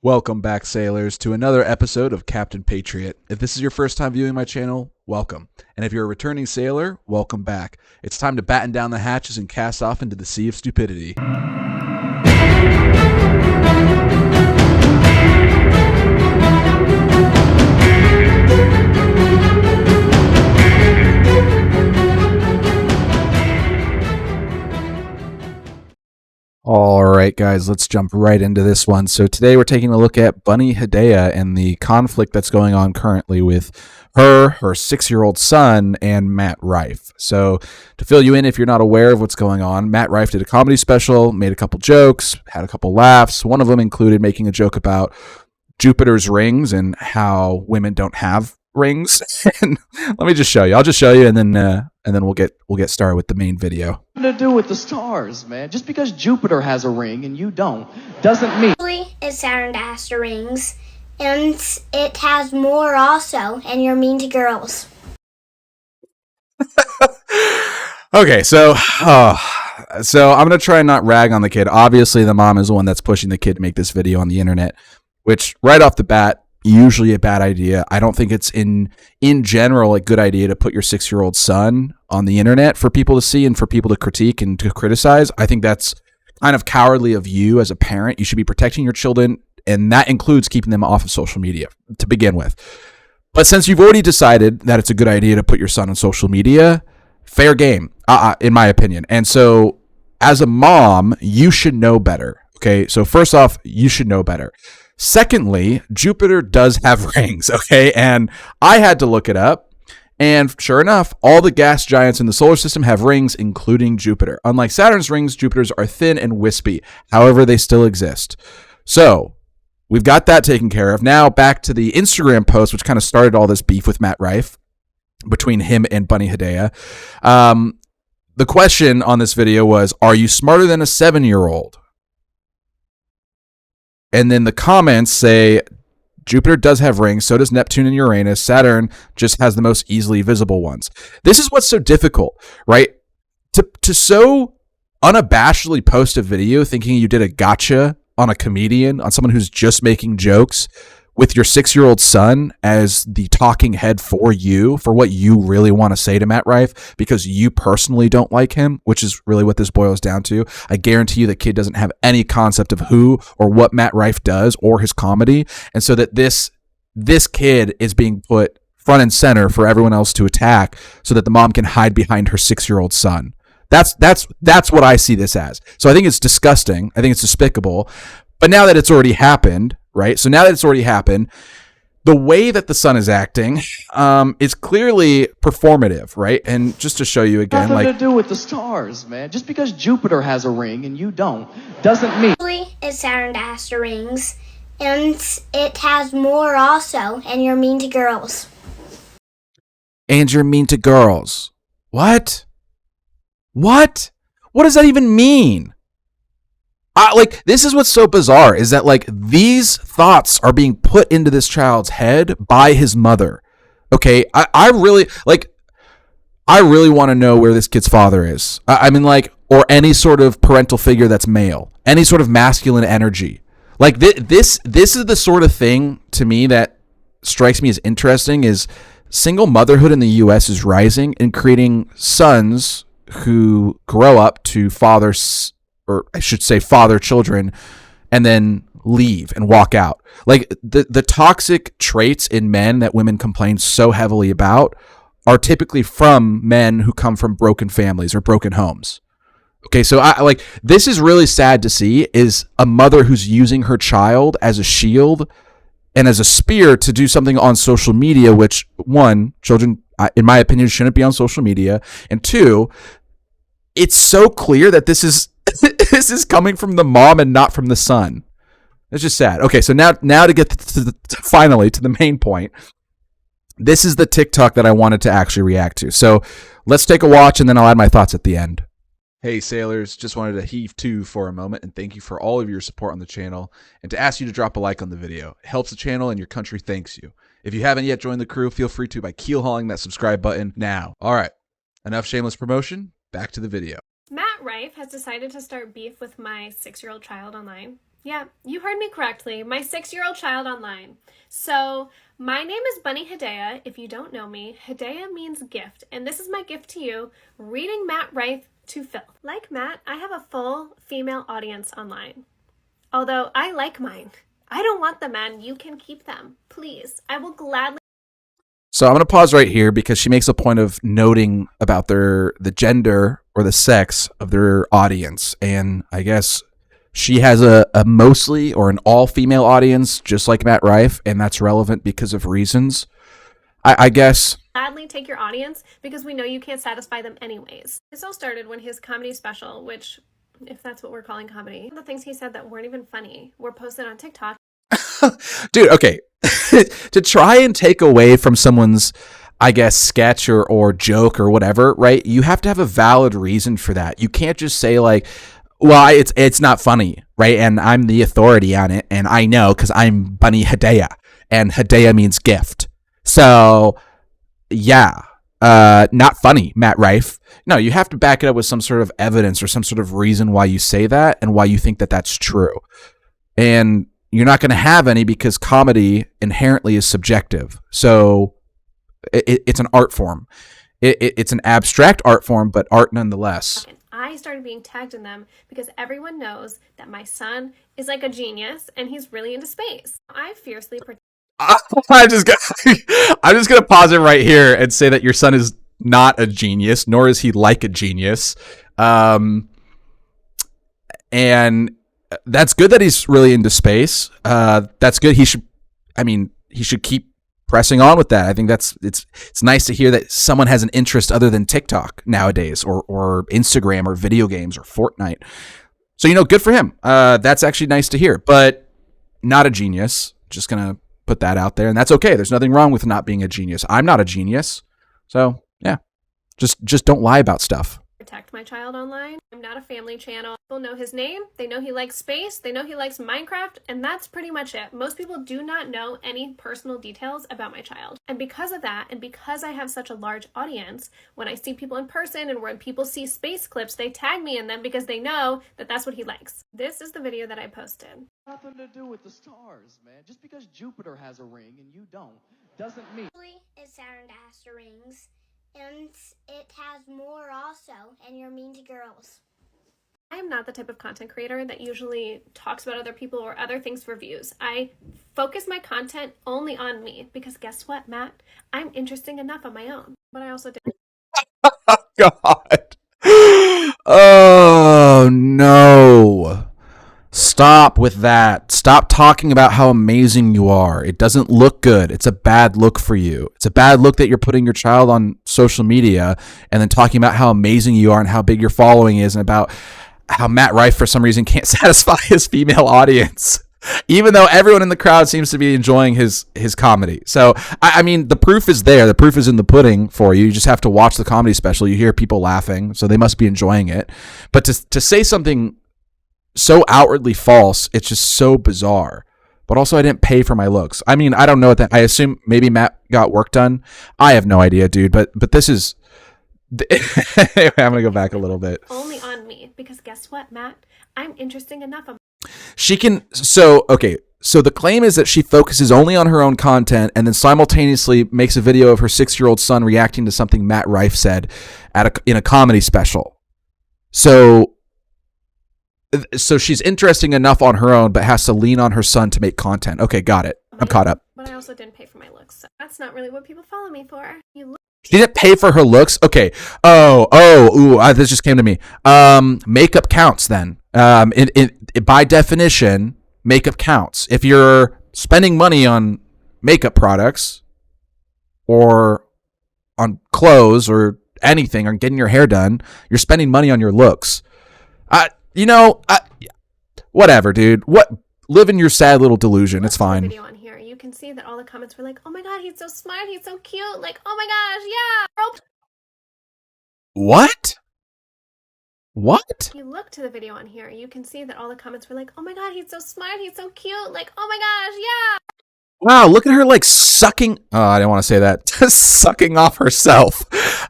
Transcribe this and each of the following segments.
Welcome back, sailors, to another episode of Captain Patriot. If this is your first time viewing my channel, welcome. And if you're a returning sailor, welcome back. It's time to batten down the hatches and cast off into the sea of stupidity. All right, guys, let's jump right into this one. So today we're taking a look at BunnyHedaya and the conflict that's going on currently with her 6-year-old son, and Matt Rife. So to fill you in, if you're not aware of what's going on, Matt Rife did a comedy special, made a couple jokes, had a couple laughs. One of them included making a joke about Jupiter's rings and how women don't have rings. And let me just show you. I'll just show you, and then we'll get started with the main video. To do with the stars, man. Just because Jupiter has a ring and you don't doesn't mean It's Saturn that has the rings, and it has more also, and you're mean to girls. Okay, so I'm gonna try and not rag on the kid. Obviously, the mom is the one that's pushing the kid to make this video on the internet, which right off the bat, usually a bad idea. I don't think it's in general a good idea to put your 6-year-old son on the internet for people to see and for people to critique and to criticize. I think that's kind of cowardly of you as a parent. You should be protecting your children, and that includes keeping them off of social media to begin with. But since you've already decided that it's a good idea to put your son on social media, fair game, in my opinion. And so as a mom, you should know better. Okay, so first off, you should know better. Secondly, Jupiter does have rings, okay? And I had to look it up, and sure enough, all the gas giants in the solar system have rings, including Jupiter. Unlike Saturn's rings, Jupiter's are thin and wispy. However, they still exist. So we've got that taken care of. Now back to the Instagram post, which kind of started all this beef with Matt Rife between him and BunnyHedaya. The question on this video was, are you smarter than a 7-year-old? And then the comments say, Jupiter does have rings, so does Neptune and Uranus. Saturn just has the most easily visible ones. This is what's so difficult, right? To so unabashedly post a video thinking you did a gotcha on a comedian, on someone who's just making jokes, with your 6-year-old son as the talking head for you, for what you really want to say to Matt Rife, because you personally don't like him, which is really what this boils down to. I guarantee you the kid doesn't have any concept of who or what Matt Rife does or his comedy. And so that this kid is being put front and center for everyone else to attack so that the mom can hide behind her 6-year-old son. That's what I see this as. So I think it's disgusting. I think it's despicable. But now that it's already happened, right? So now that it's already happened, the way that the son is acting is clearly performative, right? And just to show you again, nothing to do with the stars, man. Just because Jupiter has a ring and you don't doesn't mean It's Saturn that has the rings, and it has more also, and you're mean to girls. And you're mean to girls. What? What? What does that even mean? This is what's so bizarre, is that these thoughts are being put into this child's head by his mother. Okay, I really want to know where this kid's father is. Or any sort of parental figure that's male, any sort of masculine energy. This is the sort of thing to me that strikes me as interesting. Is single motherhood in the U.S. is rising and creating sons who grow up to fathers, or I should say father children, and then leave and walk out. The toxic traits in men that women complain so heavily about are typically from men who come from broken families or broken homes. Okay, so this is really sad to see, is a mother who's using her child as a shield and as a spear to do something on social media, which, one, children, in my opinion, shouldn't be on social media, and two, it's so clear that this is this is coming from the mom and not from the son. It's just sad. Okay, so now to get finally to the main point. This is the TikTok that I wanted to actually react to. So let's take a watch, and then I'll add my thoughts at the end. Hey sailors, just wanted to heave to for a moment and thank you for all of your support on the channel, and to ask you to drop a like on the video. It helps the channel and your country thanks you. If you haven't yet joined the crew, feel free to by keel hauling that subscribe button now. All right, enough shameless promotion. Back to the video. Matt Rife has decided to start beef with my 6-year-old child online. Yeah, you heard me correctly. My 6-year-old child online. So, my name is BunnyHedaya. If you don't know me, Hedaya means gift, and this is my gift to you, reading Matt Rife to filth. Like Matt, I have a full female audience online. Although I like mine. I don't want them, man. You can keep them. Please. I will gladly. So I'm going to pause right here because she makes a point of noting about the gender or the sex of their audience. And I guess she has a mostly or an all-female audience, just like Matt Rife, and that's relevant because of reasons. I guess. Gladly take your audience because we know you can't satisfy them anyways. This all started when his comedy special, which, if that's what we're calling comedy, the things he said that weren't even funny were posted on TikTok. Dude, okay. To try and take away from someone's, I guess, sketch or joke or whatever, right? You have to have a valid reason for that. You can't just say like, well, it's not funny, right? And I'm the authority on it, and I know because I'm BunnyHedaya, and Hedaya means gift. So, yeah, not funny, Matt Rife. No, you have to back it up with some sort of evidence or some sort of reason why you say that and why you think that that's true. And you're not going to have any because comedy inherently is subjective. So it's an art form. It's an abstract art form, but art nonetheless. I started being tagged in them because everyone knows that my son is like a genius and he's really into space. I fiercely protect. I'm just gonna pause it right here and say that your son is not a genius, nor is he like a genius. And that's good that he's really into space. That's good. He should keep pressing on with that. I think it's nice to hear that someone has an interest other than TikTok nowadays or Instagram or video games or Fortnite. So, good for him. That's actually nice to hear, but not a genius. Just going to put that out there, and that's okay. There's nothing wrong with not being a genius. I'm not a genius. So, yeah. Just don't lie about stuff. Protect my child online. I'm not a family channel. People know his name. They know he likes space. They know he likes Minecraft, and that's pretty much it. Most people do not know any personal details about my child. And because of that, and because I have such a large audience, when I see people in person and when people see space clips, they tag me in them because they know that that's what he likes. This is the video that I posted. Nothing to do with the stars, man. Just because Jupiter has a ring and you don't, doesn't mean. It's Saturn has rings. And it has more also, and you're mean to girls. I am not the type of content creator that usually talks about other people or other things for views. I focus my content only on me because guess what, Matt? I'm interesting enough on my own. But I also did. God. Oh, no. Stop with that. Stop talking about how amazing you are. It doesn't look good. It's a bad look for you. It's a bad look that you're putting your child on social media and then talking about how amazing you are and how big your following is and about how Matt Rife, for some reason, can't satisfy his female audience, even though everyone in the crowd seems to be enjoying his comedy. So, I mean, the proof is there. The proof is in the pudding for you. You just have to watch the comedy special. You hear people laughing, so they must be enjoying it. But to say something so outwardly false, it's just so bizarre. But also, I didn't pay for my looks. I mean, I don't know what that. I assume maybe Matt got work done. I have no idea, dude. But this is. I'm gonna go back a little bit. Only on me because guess what, Matt? I'm interesting enough. She can. So okay. So the claim is that she focuses only on her own content and then simultaneously makes a video of her 6-year-old son reacting to something Matt Rife said in a comedy special. So she's interesting enough on her own, but has to lean on her son to make content. Okay, got it. I'm caught up. But I also didn't pay for my looks. So that's not really what people follow me for. She didn't pay for her looks? Okay. This just came to me. Makeup counts then. By definition, makeup counts. If you're spending money on makeup products or on clothes or anything or getting your hair done, you're spending money on your looks. Whatever, dude. Live in your sad little delusion. It's fine. Video on here, you can see that all the comments were like, "Oh my god, he's so smart. He's so cute. Like, oh my gosh, yeah." What? What? If you look to the video on here, you can see that all the comments were like, "Oh my god, he's so smart. He's so cute. Like, oh my gosh, yeah." Wow, look at her like sucking. I didn't want to say that. Sucking off herself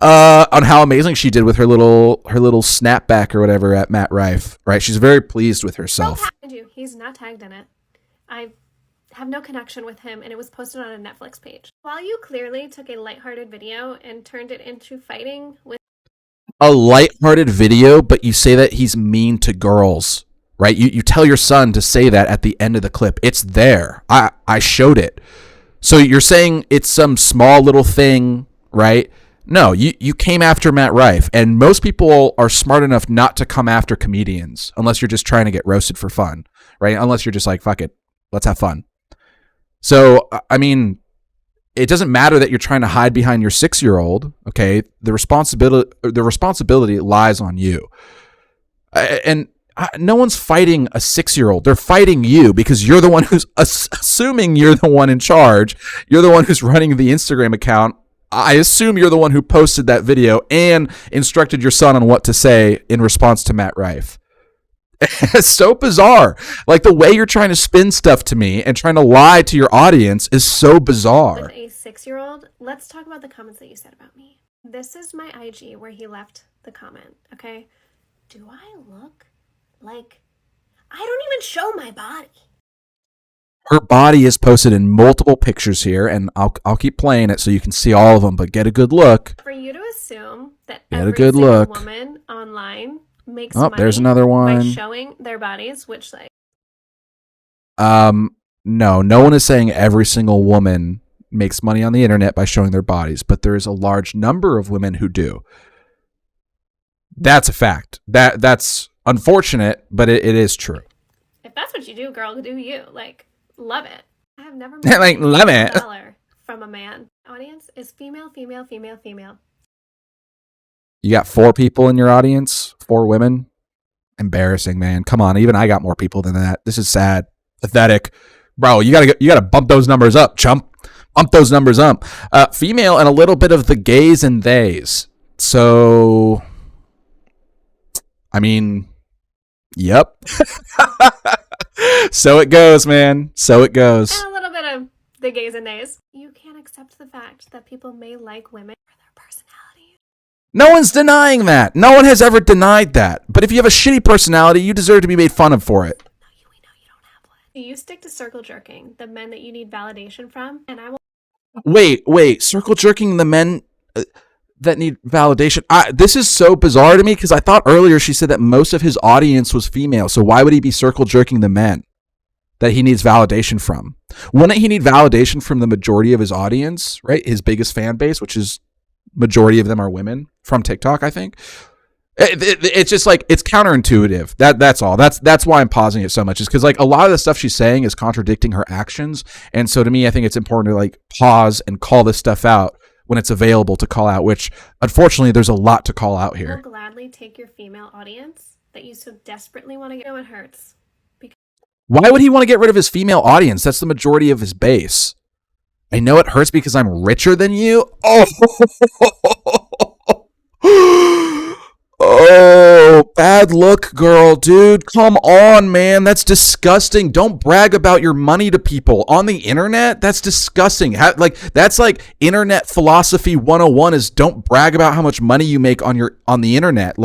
on how amazing she did with her little snapback or whatever at Matt Rife. Right, she's very pleased with herself. What happened to you? He's not tagged in it. I have no connection with him, and it was posted on a Netflix page. While you clearly took a lighthearted video and turned it into fighting with a lighthearted video, but you say that he's mean to girls, right? You tell your son to say that at the end of the clip. It's there. I showed it. So you're saying it's some small little thing, right? No, you came after Matt Rife, and most people are smart enough not to come after comedians unless you're just trying to get roasted for fun, right? Unless you're just like, fuck it, let's have fun. So, I mean, it doesn't matter that you're trying to hide behind your 6-year-old, okay? The responsibility lies on you. And no one's fighting a 6-year-old. They're fighting you because you're the one who's assuming you're the one in charge. You're the one who's running the Instagram account. I assume you're the one who posted that video and instructed your son on what to say in response to Matt Rife. It's so bizarre. Like, the way you're trying to spin stuff to me and trying to lie to your audience is so bizarre. with a 6-year-old. Let's talk about the comments that you said about me. This is my IG where he left the comment, okay? Do I look like... I don't even show my body. Her body is posted in multiple pictures here, and I'll keep playing it so you can see all of them, but get a good look. For you to assume that Get a every good single look. woman online makes Oh, money there's another by one. showing their bodies, which, like, No one is saying every single woman makes money on the internet by showing their bodies, but there is a large number of women who do. That's a fact. That's unfortunate, but it is true. if that's what you do, girl, do you. Like, love it. I have never Like, love it. $1 from a man. Audience is female, female, female, female. You got 4 people in your audience, 4 women. Embarrassing, man. Come on, even I got more people than that. This is sad, pathetic, bro. You gotta bump those numbers up, chump. Bump those numbers up. Female and a little bit of the gays and theys. So, I mean, yep. So it goes, man. So it goes. And a little bit of the gays and nays. You can't accept the fact that people may like women for their personality. No one's denying that. No one has ever denied that. But if you have a shitty personality, you deserve to be made fun of for it. We know you don't have one. You stick to circle jerking the men that you need validation from, and I will. Wait. Circle jerking the men that need validation. This is so bizarre to me because I thought earlier she said that most of his audience was female. So why would he be circle jerking the men that he needs validation from? Wouldn't he need validation from the majority of his audience, right? His biggest fan base, which is majority of them are women from TikTok, I think. It's just like, it's counterintuitive. That's all. That's why I'm pausing it so much, is because, like, a lot of the stuff she's saying is contradicting her actions. And so to me, I think it's important to, like, pause and call this stuff out when it's available to call out, which unfortunately there's a lot to call out I'll here. gladly take your female audience that you so desperately want to get. No, it hurts. Why would he want to get rid of his female audience? That's the majority of his base. I know it hurts because I'm richer than you. Oh, bad look, girl, dude. Come on, man. That's disgusting. Don't brag about your money to people on the internet. That's disgusting. That's like internet philosophy 101 is don't brag about how much money you make on the internet.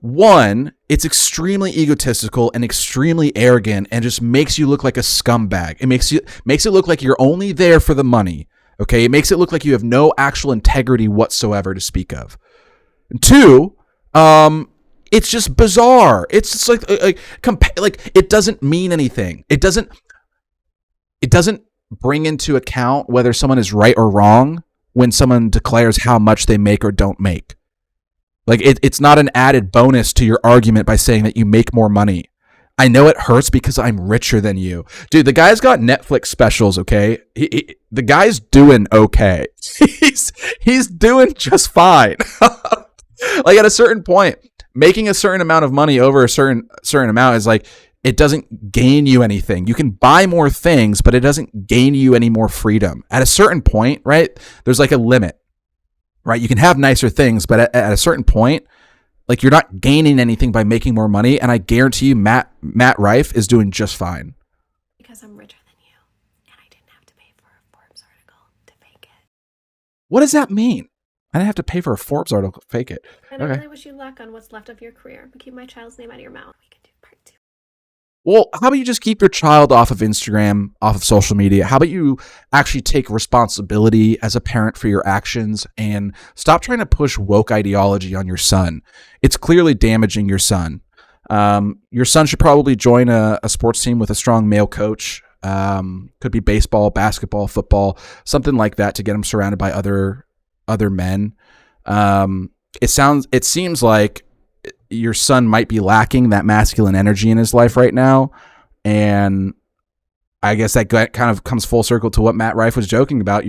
One, it's extremely egotistical and extremely arrogant and just makes you look like a scumbag. It makes it look like you're only there for the money. Okay, it makes it look like you have no actual integrity whatsoever to speak of. And 2, it's just bizarre. It's just like it doesn't mean anything. It doesn't bring into account whether someone is right or wrong when someone declares how much they make or don't make. Like, it's not an added bonus to your argument by saying that you make more money. I know it hurts because I'm richer than you. Dude, the guy's got Netflix specials, okay? The guy's doing okay. He's doing just fine. Like, at a certain point, making a certain amount of money over a certain amount is like, it doesn't gain you anything. You can buy more things, but it doesn't gain you any more freedom. At a certain point, right, there's like a limit, right? You can have nicer things, but at a certain point, like, you're not gaining anything by making more money, and I guarantee you Matt Rife is doing just fine. Because I'm richer than you, and I didn't have to pay for a Forbes article to fake it. What does that mean? I didn't have to pay for a Forbes article to fake it. And Okay. I really wish you luck on what's left of your career, but keep my child's name out of your mouth. We can do part Well, how about you just keep your child off of Instagram, off of social media? How about you actually take responsibility as a parent for your actions and stop trying to push woke ideology on your son? It's clearly damaging your son. Your son should probably join a sports team with a strong male coach. Could be baseball, basketball, football, something like that, to get him surrounded by other men. It seems like your son might be lacking that masculine energy in his life right now. And I guess that kind of comes full circle to what Matt Rife was joking about.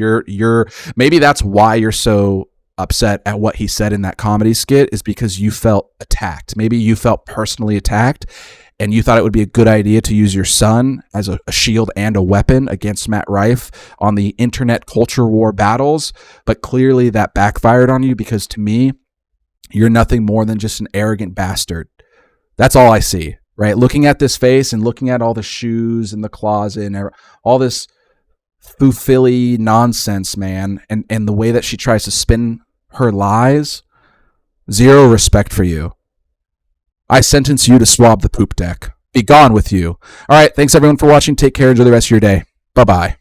Maybe that's why you're so upset at what he said in that comedy skit, is because you felt attacked. Maybe you felt personally attacked, and you thought it would be a good idea to use your son as a shield and a weapon against Matt Rife on the internet culture war battles. But clearly that backfired on you, because to me, you're nothing more than just an arrogant bastard. That's all I see, right? Looking at this face and looking at all the shoes in the closet and all this foofilly nonsense, man, and the way that she tries to spin her lies, zero respect for you. I sentence you to swab the poop deck. Be gone with you. All right, thanks everyone for watching. Take care. Enjoy the rest of your day. Bye-bye.